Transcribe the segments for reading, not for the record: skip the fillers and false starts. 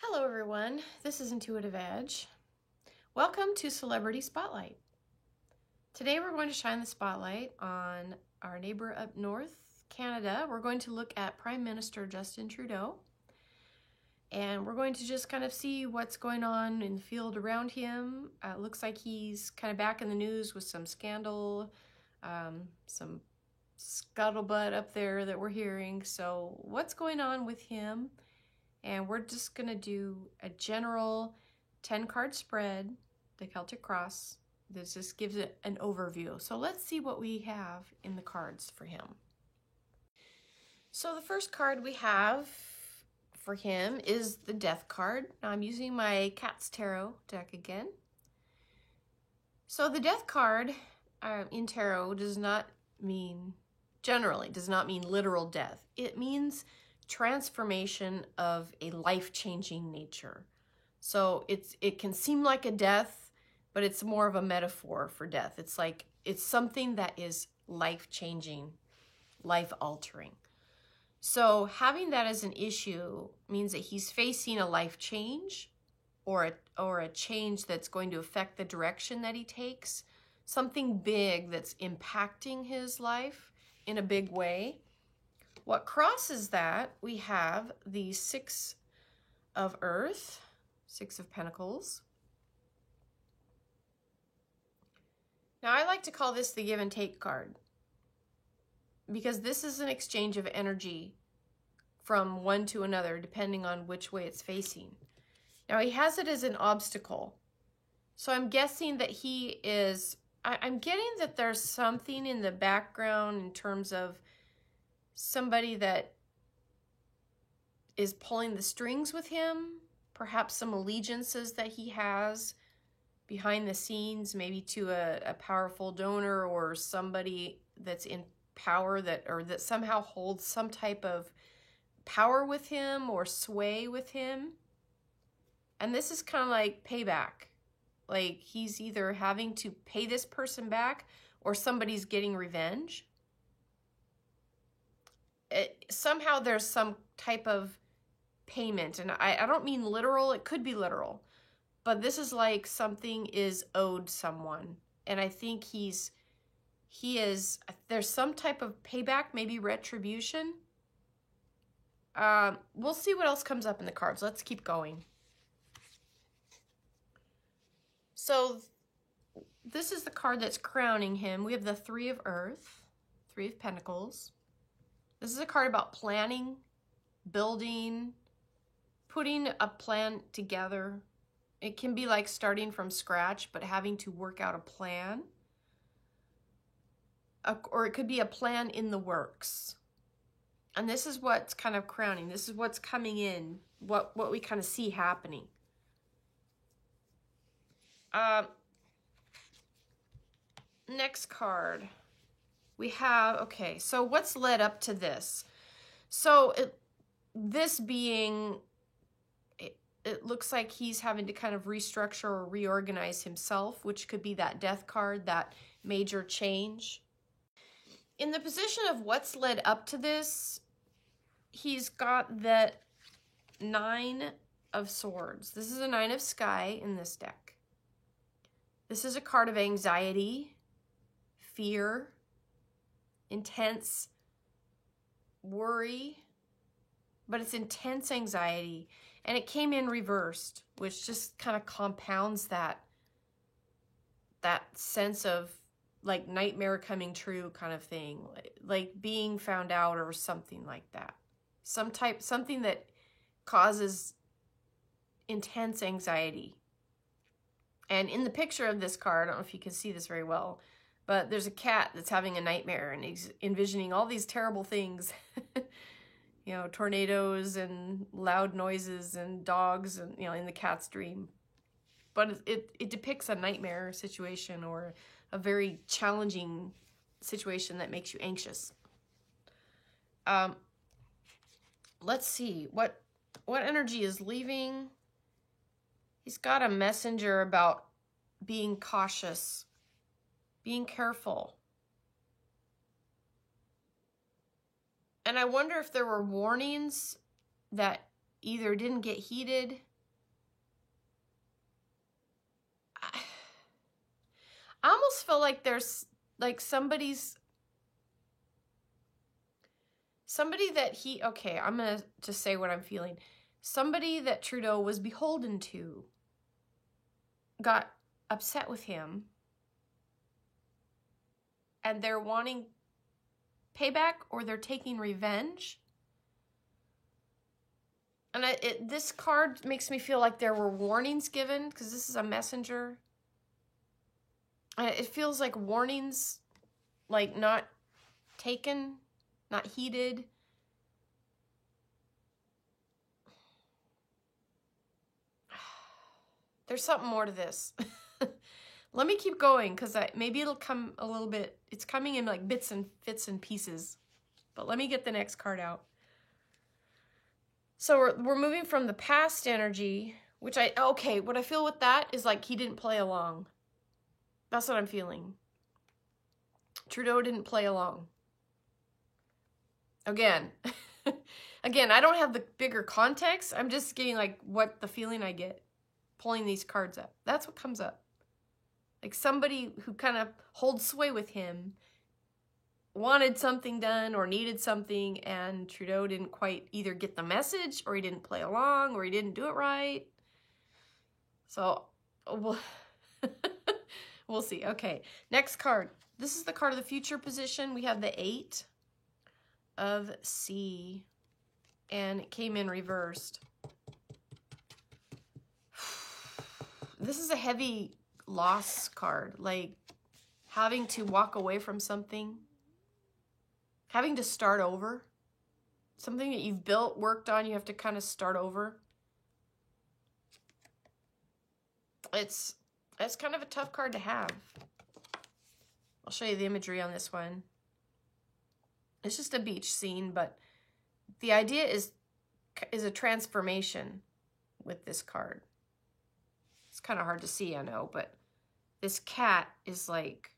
Hello everyone, this is Intuitive Edge. Welcome to Celebrity Spotlight. Today we're going to shine the spotlight on our neighbor up north, Canada. We're going to look at Prime Minister Justin Trudeau, and we're going to just kind of see what's going on in the field around him. It looks like he's kind of back in the news with some scandal, some scuttlebutt up there that we're hearing. So what's going on with him? And we're just going to do a general 10-card spread, the Celtic Cross. This just gives it an overview. So let's see what we have in the cards for him. So the first card we have for him is the Death card. Now I'm using my Cat's Tarot deck again. So the Death card in tarot generally does not mean literal death. It means transformation of a life-changing nature. So it can seem like a death, but it's more of a metaphor for death. It's something that is life-changing, life-altering. So having that as an issue means that he's facing a life change or a change that's going to affect the direction that he takes, something big that's impacting his life in a big way. What crosses that, we have the Six of Earth, Six of Pentacles. Now I like to call this the give and take card, because this is an exchange of energy from one to another, depending on which way it's facing. Now he has it as an obstacle. So I'm guessing that I'm getting that there's something in the background in terms of somebody that is pulling the strings with him, perhaps some allegiances that he has behind the scenes, maybe to a powerful donor or somebody that's in power that somehow holds some type of power with him or sway with him. And this is kind of like payback. Like he's either having to pay this person back or somebody's getting revenge. Somehow there's some type of payment, and I don't mean literal, it could be literal, but this is like something is owed someone, and I think there's some type of payback, maybe retribution. We'll see what else comes up in the cards. Let's keep going. So this is the card that's crowning him. We have the Three of Earth, Three of Pentacles. This is a card about planning, building, putting a plan together. It can be like starting from scratch, but having to work out a plan. Or it could be a plan in the works. And this is what's kind of crowning. This is what's coming in, what we kind of see happening. Next card. We have, okay, so what's led up to this? So it looks like he's having to kind of restructure or reorganize himself, which could be that Death card, that major change. In the position of what's led up to this, he's got that Nine of Swords. This is a Nine of Sky in this deck. This is a card of anxiety, fear, intense worry, but it's intense anxiety, and it came in reversed, which just kind of compounds that sense of like nightmare coming true kind of thing, like being found out or something like that. Something that causes intense anxiety. And in the picture of this card, I don't know if you can see this very well, but there's a cat that's having a nightmare and he's envisioning all these terrible things, you know, tornadoes and loud noises and dogs, and, you know, in the cat's dream. But it depicts a nightmare situation or a very challenging situation that makes you anxious. Let's see what energy is leaving. He's got a messenger about being cautious, being careful. And I wonder if there were warnings that either didn't get heeded I almost feel like there's like somebody that okay, I'm going to just say what I'm feeling. Somebody that Trudeau was beholden to got upset with him, and they're wanting payback, or they're taking revenge. And this card makes me feel like there were warnings given, because this is a messenger. It feels like warnings, like not taken, not heeded. There's something more to this. Let me keep going, because maybe it'll come a little bit. It's coming in like bits and pieces. But let me get the next card out. So we're moving from the past energy, which what I feel with that is like he didn't play along. That's what I'm feeling. Trudeau didn't play along. Again, I don't have the bigger context. I'm just getting like what the feeling I get pulling these cards up. That's what comes up. Like somebody who kind of holds sway with him wanted something done or needed something, and Trudeau didn't quite either get the message, or he didn't play along, or he didn't do it right. So we'll see. Okay, next card. This is the card of the future position. We have the 8 of C, and it came in reversed. This is a heavy loss card, like having to walk away from something, having to start over. Something that you've built, worked on, you have to kind of start over. It's kind of a tough card to have. I'll show you the imagery on this one. It's just a beach scene, but the idea is a transformation with this card. It's kind of hard to see, I know, but this cat is like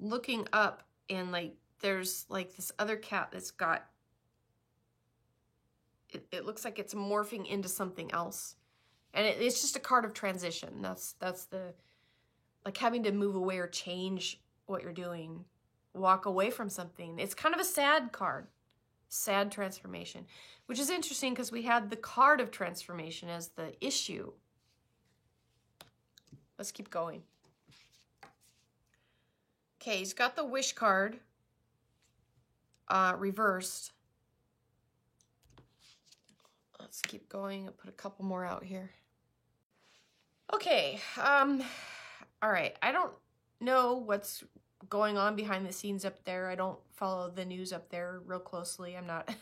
looking up, and like there's like this other cat that's got, it looks like it's morphing into something else. And it's just a card of transition. That's the, like having to move away or change what you're doing, walk away from something. It's kind of a sad card, sad transformation, which is interesting because we had the card of transformation as the issue. Let's keep going. Okay, he's got the wish card reversed. Let's keep going. I'll put a couple more out here. Okay, all right. I don't know what's going on behind the scenes up there. I don't follow the news up there real closely. I'm not,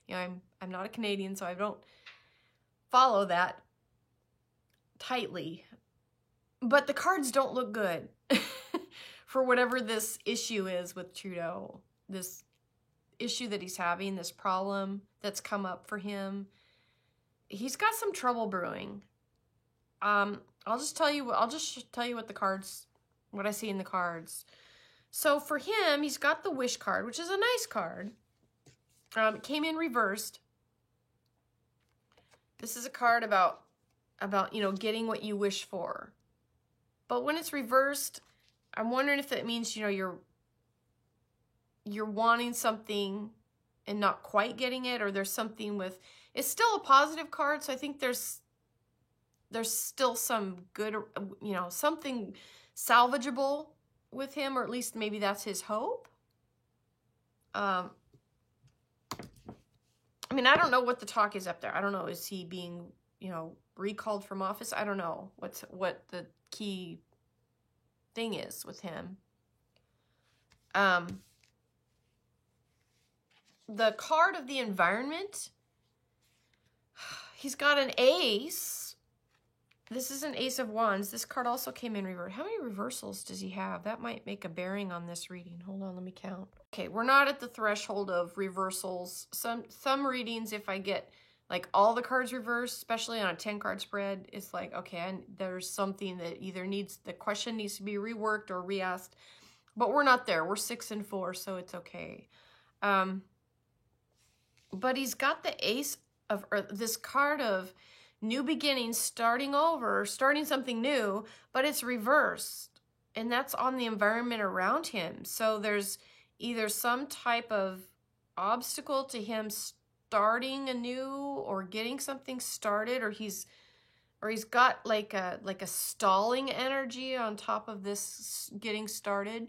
you know, I'm not a Canadian, so I don't follow that tightly. But the cards don't look good for whatever this issue is with Trudeau. This issue that he's having, this problem that's come up for him. He's got some trouble brewing. I'll just tell you what the cards, what I see in the cards. So for him, he's got the wish card, which is a nice card. It came in reversed. This is a card about you know, getting what you wish for. But when it's reversed, I'm wondering if that means, you know, you're wanting something and not quite getting it, or there's something with, it's still a positive card, so I think there's still some good, you know, something salvageable with him, or at least maybe that's his hope. I mean, I don't know what the talk is up there. I don't know. Is he being, you know, recalled from office? I don't know what the key thing is with him. The card of the environment, he's got an ace. This is an ace of wands. This card also came in reverse. How many reversals does he have? That might make a bearing on this reading. Hold on, let me count. Okay, we're not at the threshold of reversals. Some readings, if I get like all the cards reversed, especially on a 10-card spread, it's like, okay, and there's something that either the question needs to be reworked or re-asked. But we're not there. We're 6 and 4, so it's okay. But he's got the ace of, or this card of new beginnings, starting over, starting something new, but it's reversed. and that's on the environment around him. So there's either some type of obstacle to him starting anew or getting something started, or he's got like a stalling energy on top of this getting started.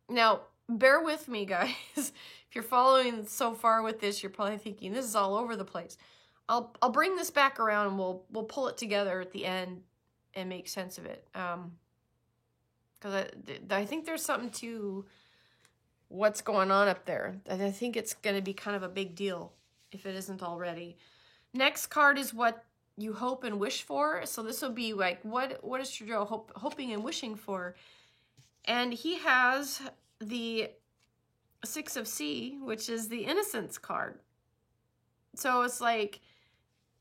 Now, bear with me, guys. If you're following so far with this, you're probably thinking this is all over the place. I'll bring this back around and we'll pull it together at the end and make sense of it. Because I think there's something to what's going on up there. And I think it's going to be kind of a big deal if it isn't already. Next card is what you hope and wish for. So this will be like, what is Trudeau hoping and wishing for? And he has the Six of Sea, which is the Innocence card. So it's like,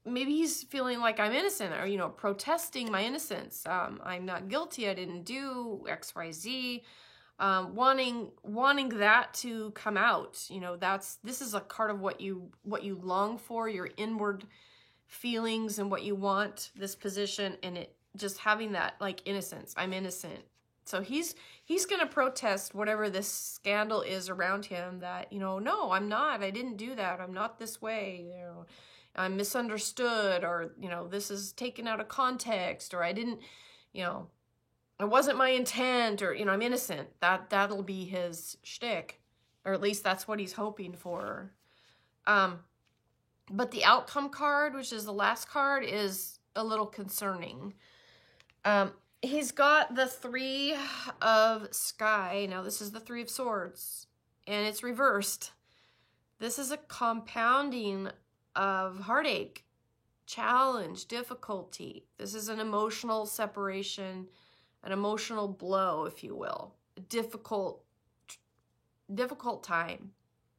maybe he's feeling like I'm innocent, or, you know, protesting my innocence. I'm not guilty. I didn't do X, Y, Z. Wanting that to come out. You know, this is a card of what you long for, your inward feelings and what you want, this position, and it just having that like innocence. I'm innocent. So he's going to protest whatever this scandal is around him, that, you know, no, I'm not. I didn't do that. I'm not this way. You know, I'm misunderstood, or, you know, this is taken out of context, or I didn't, you know, it wasn't my intent, or, you know, I'm innocent. That'll be his shtick, or at least that's what he's hoping for. But the outcome card, which is the last card, is a little concerning. He's got the Three of Sky. Now, this is the Three of Swords, and it's reversed. This is a compounding of heartache, challenge, difficulty. This is an emotional separation, an emotional blow, if you will. A difficult time.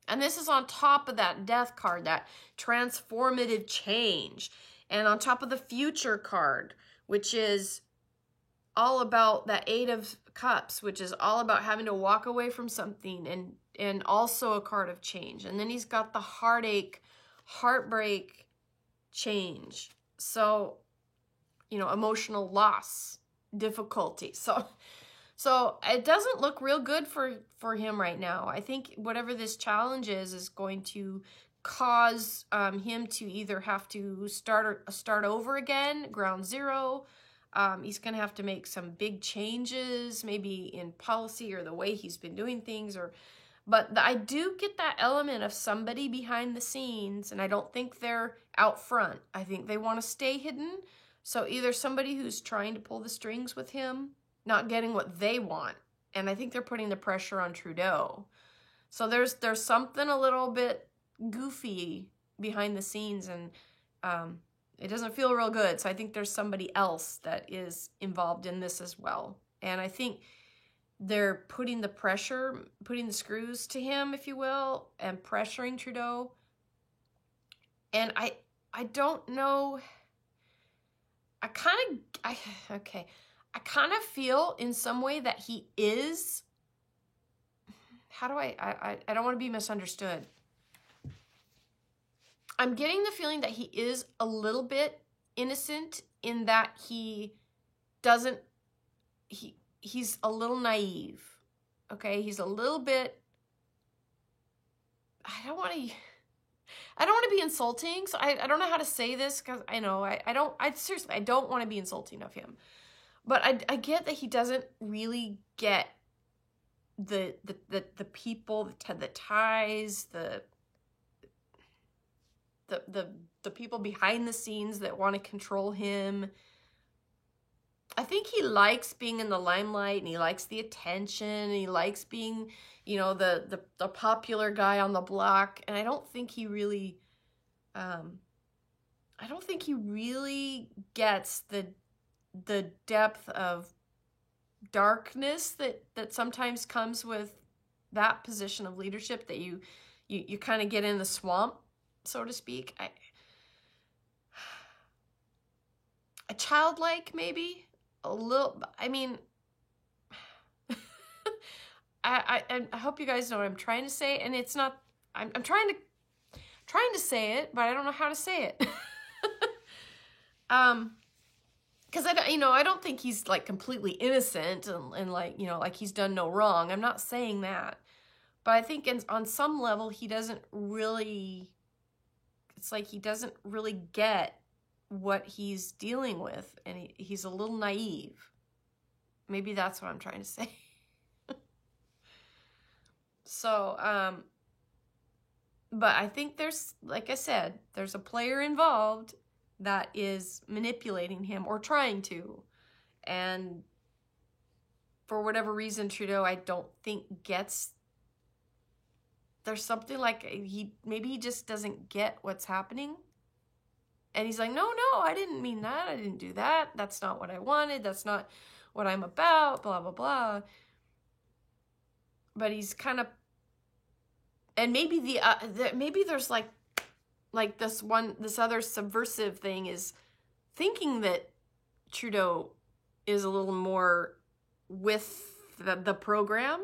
And this is on top of that Death card, that transformative change. And on top of the Future card, which is all about that Eight of Cups, which is all about having to walk away from something, and also a card of change. And then he's got the heartache, heartbreak, change. So, you know, emotional loss, difficulty. So it doesn't look real good for him right now. I think whatever this challenge is going to cause him to either have to start over again, ground zero. He's going to have to make some big changes, maybe in policy or the way he's been doing things. But I do get that element of somebody behind the scenes, and I don't think they're out front. I think they want to stay hidden. So either somebody who's trying to pull the strings with him, not getting what they want, and I think they're putting the pressure on Trudeau. So there's something a little bit goofy behind the scenes, and it doesn't feel real good. So I think there's somebody else that is involved in this as well. And I think they're putting the pressure, putting the screws to him, if you will, and pressuring Trudeau. And I don't know. I kind of feel in some way that he is, how do I don't want to be misunderstood. I'm getting the feeling that he is a little bit innocent, in that he's a little naive. Okay, he's a little bit, I don't want to be insulting, so I don't know how to say this, because I know seriously, I don't want to be insulting of him. But I get that he doesn't really get the people, the ties, the people behind the scenes that want to control him. I think he likes being in the limelight, and he likes the attention, and he likes being, you know, the popular guy on the block. And I don't think he really, gets the depth of darkness that sometimes comes with that position of leadership, that you kind of get in the swamp, so to speak. A childlike, maybe a little. I mean, I hope you guys know what I'm trying to say, and it's not. I'm trying to say it, but I don't know how to say it. because I don't think he's like completely innocent and like, like he's done no wrong. I'm not saying that. But I think on some level, he doesn't really, it's like he doesn't really get what he's dealing with. And he's a little naive. Maybe that's what I'm trying to say. So, but I think there's, like I said, there's a player involved that is manipulating him or trying to. And for whatever reason, Trudeau, I don't think gets, there's something like maybe he just doesn't get what's happening. And he's like, no, I didn't mean that. I didn't do that. That's not what I wanted. That's not what I'm about, blah, blah, blah. But he's kind of, and maybe maybe there's like this other subversive thing is thinking that Trudeau is a little more with the program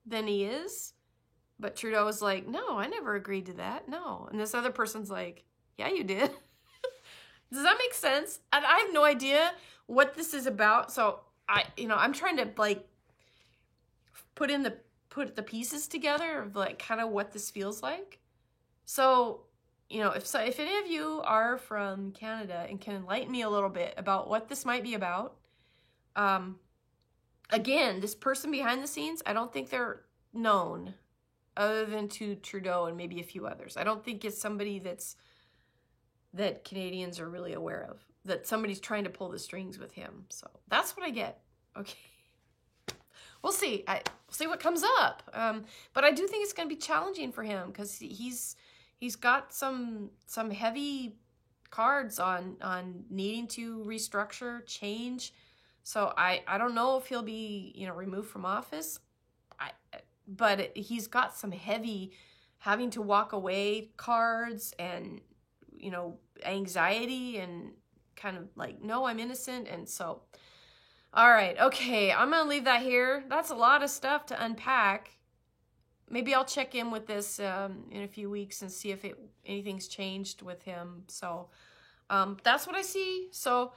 than he is. But Trudeau is like, no, I never agreed to that. No. And this other person's like, yeah, you did. Does that make sense? And I have no idea what this is about. So I'm trying to like put the pieces together of like kind of what this feels like. So, if any of you are from Canada and can enlighten me a little bit about what this might be about. Again, this person behind the scenes, I don't think they're known other than to Trudeau and maybe a few others. I don't think it's somebody that Canadians are really aware of, that somebody's trying to pull the strings with him. So that's what I get. Okay. We'll see. We'll see what comes up. But I do think it's going to be challenging for him because he's got some heavy cards on needing to restructure, change. So I don't know if he'll be removed from office. But he's got some heavy having to walk away cards and anxiety and kind of like, no, I'm innocent. And so, all right, okay, I'm gonna leave that here. That's a lot of stuff to unpack. Maybe I'll check in with this in a few weeks and see if anything's changed with him. So that's what I see. So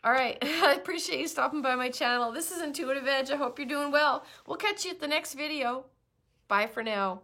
all right, I appreciate you stopping by my channel. This is Intuitive Edge. I hope you're doing well. We'll catch you at the next video. Bye for now.